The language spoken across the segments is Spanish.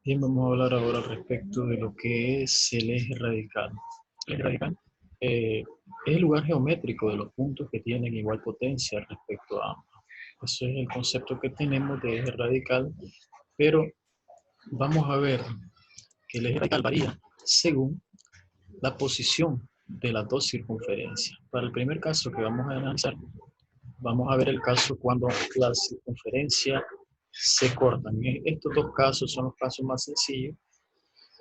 Bien, vamos a hablar ahora al respecto de lo que es el eje radical. El eje radical es el lugar geométrico de los puntos que tienen igual potencia respecto a ambos. Eso es el concepto que tenemos de eje radical, pero vamos a ver que el eje radical varía según la posición de las dos circunferencias. Para el primer caso que vamos a analizar, vamos a ver el caso cuando las circunferencias se cortan. Estos dos casos son los casos más sencillos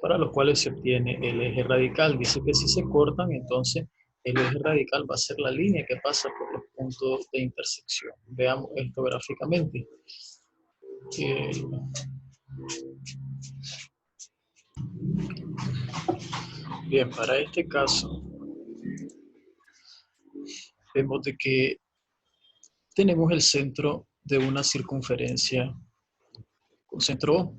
para los cuales se obtiene el eje radical. Dice que si se cortan, entonces el eje radical va a ser la línea que pasa por los puntos de intersección. Veamos esto gráficamente. Bien, para este caso, vemos de que tenemos el centro de una circunferencia con centro O.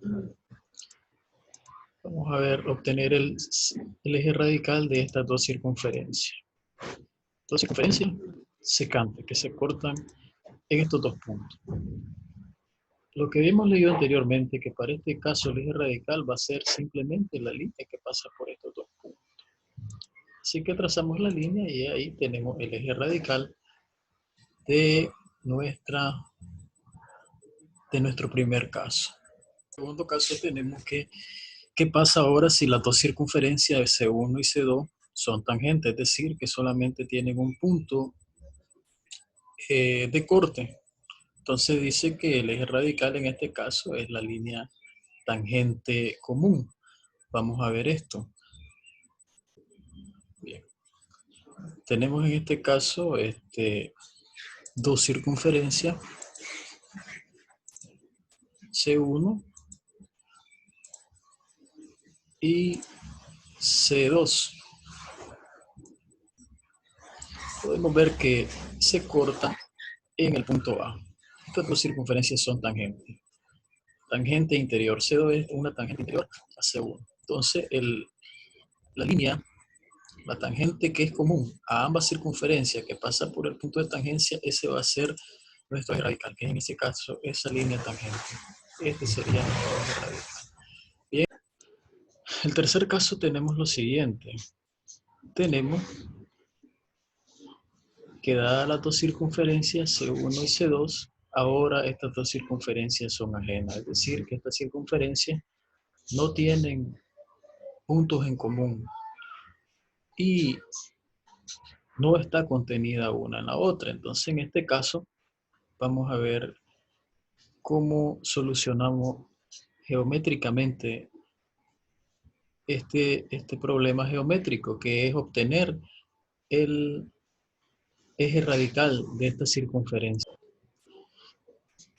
Vamos a ver, obtener el eje radical de estas dos circunferencias. Dos circunferencias secantes que se cortan en estos dos puntos. Lo que habíamos leído anteriormente, que para este caso el eje radical va a ser simplemente la línea que pasa por estos dos puntos. Así que trazamos la línea y ahí tenemos el eje radical de nuestro primer caso. En el segundo caso tenemos que, ¿qué pasa ahora si las dos circunferencias de C1 y C2 son tangentes? Es decir, que solamente tienen un punto de corte. Entonces dice que el eje radical en este caso es la línea tangente común. Vamos a ver esto. Bien. Tenemos en este caso dos circunferencias, C1 y C2. Podemos ver que se corta en el punto A. Estas dos circunferencias son tangentes. Tangente interior. C2 es una tangente interior a C1. Entonces, la línea, la tangente que es común a ambas circunferencias que pasa por el punto de tangencia, ese va a ser nuestro eje radical, que en este caso esa línea tangente. Este sería nuestro eje radical. Bien. El tercer caso tenemos lo siguiente. Tenemos que dadas las dos circunferencias C1 y C2, ahora estas dos circunferencias son ajenas. Es decir, que estas circunferencias no tienen puntos en común y no está contenida una en la otra. Entonces, en este caso, vamos a ver cómo solucionamos geométricamente este problema geométrico, que es obtener el eje radical de esta circunferencia.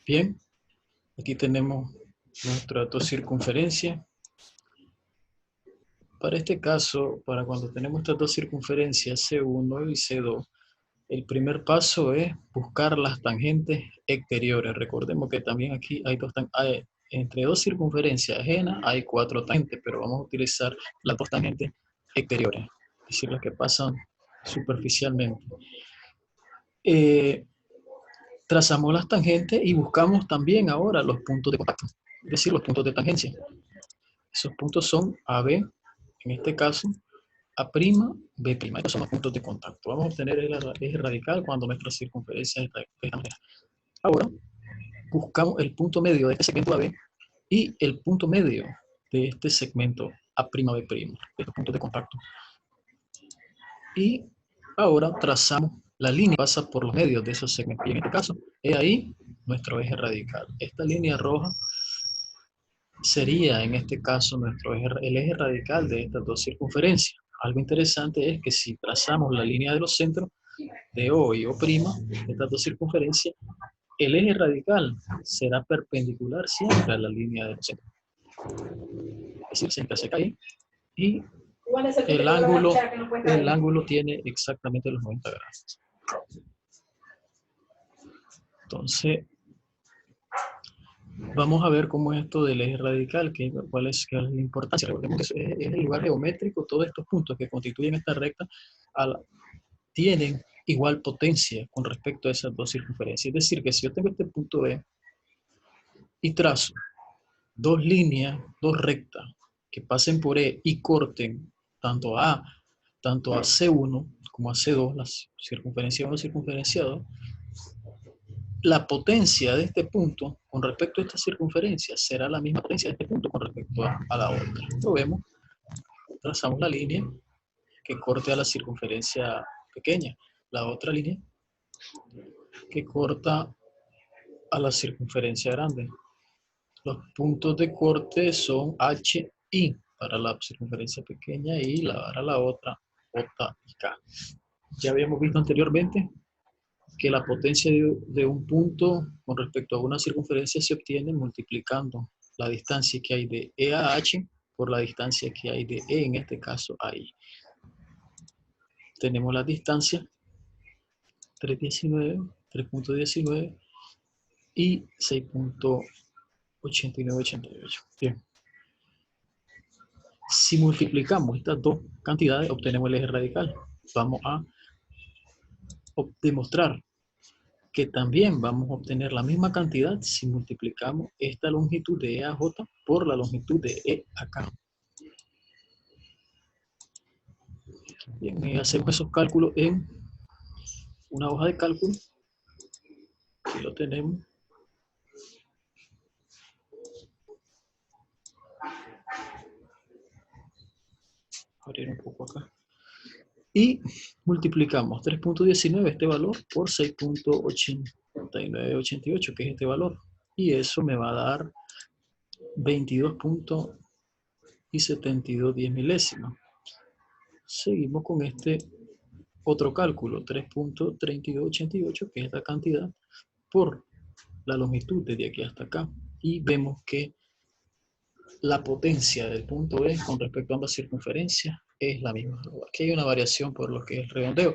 Bien, aquí tenemos nuestras dos circunferencias. Para este caso, para cuando tenemos estas dos circunferencias, C1 y C2, el primer paso es buscar las tangentes exteriores. Recordemos que también aquí hay entre dos circunferencias ajenas hay 4 tangentes, pero vamos a utilizar las dos tangentes exteriores, es decir, las que pasan superficialmente. Trazamos las tangentes y buscamos también ahora los puntos de contacto, es decir, los puntos de tangencia. Esos puntos son AB, en este cacaso, A', B'. Estos son los puntos de contacto. Vamos a obtener el eje radical cuando nuestra circunferencia es de esta manera. Ahora, buscamos el punto medio de este segmento AB y el punto medio de este segmento A'B', estos puntos de contacto. Y ahora trazamos la línea que pasa por los medios de esos segmentos. Y en este caso, es ahí nuestro eje radical. Esta línea roja sería en este caso el eje radical de estas dos circunferencias. Algo interesante es que si trazamos la línea de los centros de O y O', estas dos circunferencias, el eje radical será perpendicular siempre a la línea de los centros. Es decir, se interseca ahí y el ángulo tiene exactamente los 90 grados. Entonces, vamos a ver cómo es esto del eje radical, cuál es la importancia. Recordemos que es el lugar geométrico, todos estos puntos que constituyen esta recta tienen igual potencia con respecto a esas dos circunferencias. Es decir, que si yo tengo este punto B y trazo dos líneas, dos rectas, que pasen por E y corten tanto a C1 como a C2, la circunferencia 1 y circunferencia 2, la potencia de este punto con respecto a esta circunferencia será la misma potencia de este punto con respecto a la otra. Lo vemos, trazamos la línea que corte a la circunferencia pequeña, la otra línea que corta a la circunferencia grande. Los puntos de corte son H, I para la circunferencia pequeña y para la otra, J y K. Ya habíamos visto anteriormente que la potencia de un punto con respecto a una circunferencia se obtiene multiplicando la distancia que hay de E a H por la distancia que hay de E, en este caso, a I. Tenemos la distancia 3.19 y 6.8988. Bien. Si multiplicamos estas dos cantidades, obtenemos el eje radical. Vamos a demostrar que también vamos a obtener la misma cantidad si multiplicamos esta longitud de E a J por la longitud de E a K. Bien, hacemos esos cálculos en una hoja de cálculo. Aquí lo tenemos. Abrir un poco acá. Y multiplicamos 3.19, este valor, por 6.8988, que es este valor. Y eso me va a dar 22.72 milésimas. Seguimos con este otro cálculo, 3.3288, que es esta cantidad, por la longitud desde aquí hasta acá. Y vemos que la potencia del punto E con respecto a ambas circunferencias es la misma. Aquí hay una variación por lo que es el redondeo.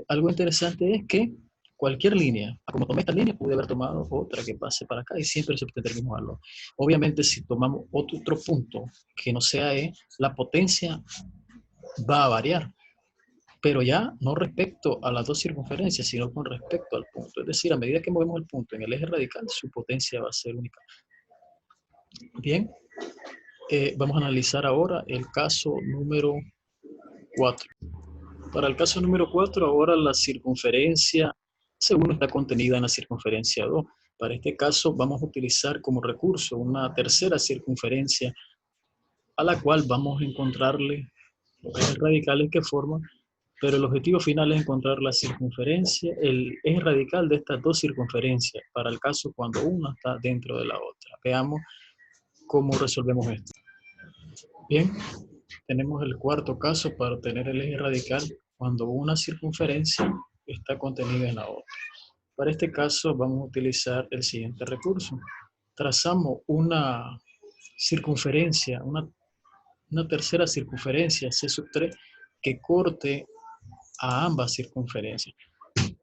Algo interesante es que cualquier línea, como tomé esta línea, pude haber tomado otra que pase para acá y siempre se obtendrá el mismo valor. Obviamente, si tomamos otro punto que no sea E, la potencia va a variar, pero ya no respecto a las dos circunferencias, sino con respecto al punto. Es decir, a medida que movemos el punto en el eje radical, su potencia va a ser única. Bien, vamos a analizar ahora el caso número 4. Para el caso número 4, ahora la circunferencia C1 está contenida en la circunferencia 2. Para este caso vamos a utilizar como recurso una tercera circunferencia a la cual vamos a encontrarle los ejes radicales que forman, pero el objetivo final es encontrar la circunferencia, el eje radical de estas dos circunferencias, para el caso cuando una está dentro de la otra. Veamos cómo resolvemos esto. Bien, tenemos el cuarto caso para obtener el eje radical cuando una circunferencia está contenida en la otra. Para este caso vamos a utilizar el siguiente recurso. Trazamos una circunferencia, una tercera circunferencia, C3, que corte a ambas circunferencias.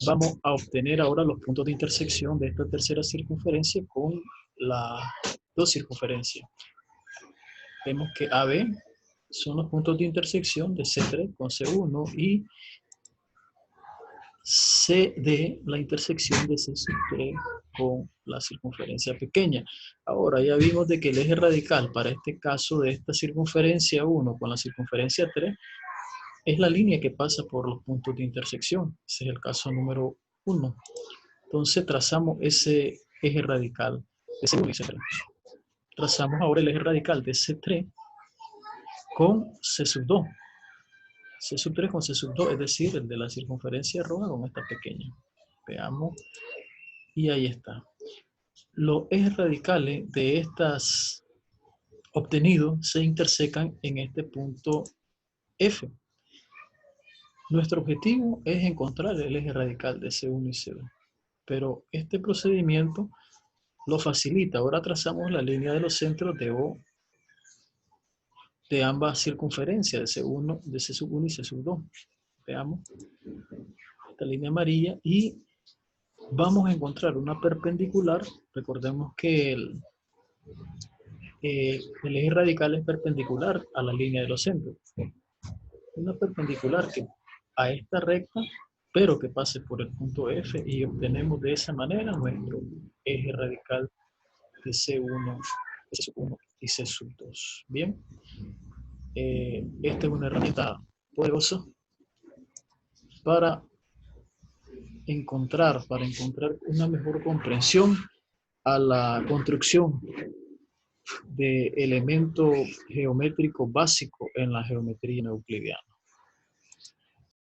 Vamos a obtener ahora los puntos de intersección de esta tercera circunferencia con las dos circunferencias. Vemos que AB son los puntos de intersección de C3 con C1 y CD, la intersección de C3 con la circunferencia pequeña. Ahora ya vimos de que el eje radical para este caso de esta circunferencia 1 con la circunferencia 3 es la línea que pasa por los puntos de intersección. Ese es el caso número 1. Entonces trazamos ese eje radical de C1 y C3. Trazamos ahora el eje radical de C3 con C2. C3 con C2, es decir, el de la circunferencia roja con esta pequeña. Veamos. Y ahí está. Los ejes radicales de estas obtenidos se intersecan en este punto F. Nuestro objetivo es encontrar el eje radical de C1 y C2. Pero este procedimiento lo facilita. Ahora trazamos la línea de los centros de O de ambas circunferencias, de C1 y C2. Veamos esta línea amarilla y vamos a encontrar una perpendicular. Recordemos que el eje radical es perpendicular a la línea de los centros. Una perpendicular que a esta recta, pero que pase por el punto F y obtenemos de esa manera nuestro eje radical de C1, de C sub 1 y C sub 2. Bien, esta es una herramienta poderosa para encontrar una mejor comprensión a la construcción de elementos geométricos básicos en la geometría euclidiana.